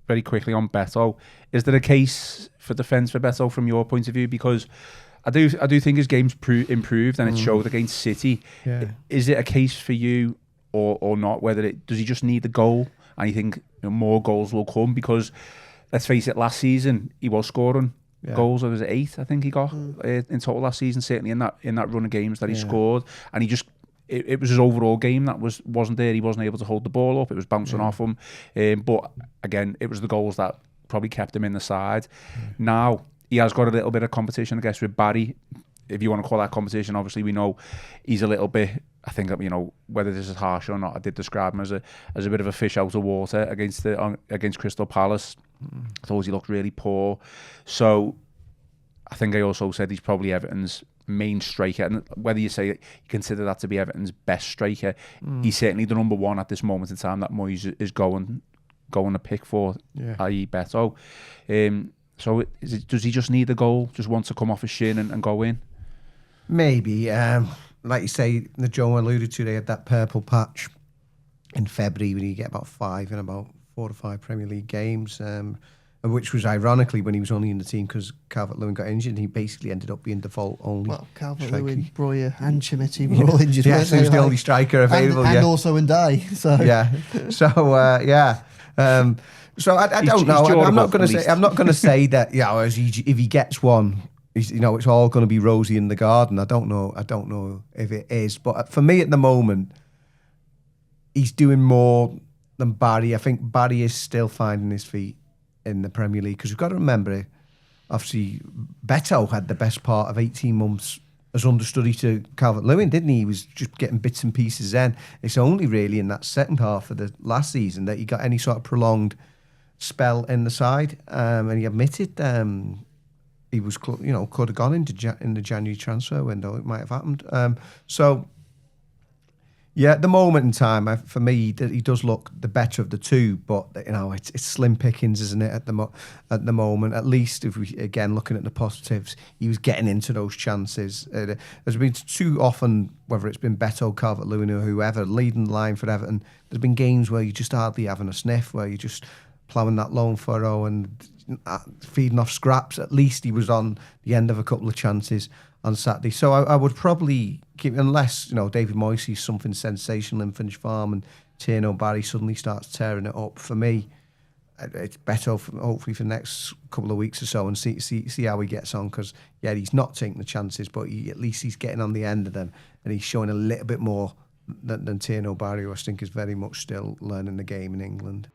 very quickly on Beto. Is there a case for defence for Beto from your point of view? Because I do think his game's improved and it showed against City. Yeah. Is it a case for you or not? Does he just need the goal and you think more goals will come? Because let's face it, last season he was scoring goals. It was 8, I think he got in total last season. Certainly in that run of games that he scored, and he just. It was his overall game that wasn't there. He wasn't able to hold the ball up. It was bouncing off him. But again, it was the goals that probably kept him in the side. Now, he has got a little bit of competition, I guess, with Barry. If you want to call that competition, obviously we know he's a little bit, I think, whether this is harsh or not, I did describe him as a bit of a fish out of water against Crystal Palace. I thought he looked really poor. So I think I also said he's probably Everton's main striker, and whether you say you consider that to be Everton's best striker, he's certainly the number one at this moment in time that Moyes is going to pick for, i.e. Beto. So does he just need a goal, just want to come off his shin and go in? Maybe. Like you say, the Joe alluded to, they had that purple patch in February when you get about 5 in about 4 or 5 Premier League games, which was ironically when he was only in the team because Calvert-Lewin got injured and he basically ended up being default only. Well, Calvert-Lewin, Breuer and Chimity were all injured. Yeah, so he was the only striker available. And also Ndiaye. So. Yeah. So, yeah. So I don't know. I'm not going to say that, if he gets one, it's all going to be rosy in the garden. I don't know if it is. But for me at the moment, he's doing more than Barry. I think Barry is still finding his feet in the Premier League, because we've got to remember, obviously Beto had the best part of 18 months as understudy to Calvert-Lewin, didn't he? He was just getting bits and pieces then. It's only really in that second half of the last season that he got any sort of prolonged spell in the side, and he admitted he was could have gone in the January transfer window. It might have happened. Yeah, at the moment in time, for me, he does look the better of the two. But it's slim pickings, isn't it? At the moment, at least if we again looking at the positives, he was getting into those chances. There's been too often, whether it's been Beto, Calvert-Lewin, or whoever leading the line for Everton, there's been games where you just hardly having a sniff, where you're just ploughing that lone furrow and feeding off scraps. At least he was on the end of a couple of chances on Saturday. So I would probably keep, unless David Moyes sees something sensational in Finch Farm and Tierno Barry suddenly starts tearing it up. For me, it's better hopefully for the next couple of weeks or so and see how he gets on, because he's not taking the chances, but at least he's getting on the end of them and he's showing a little bit more than Tierno Barry, who I think is very much still learning the game in England.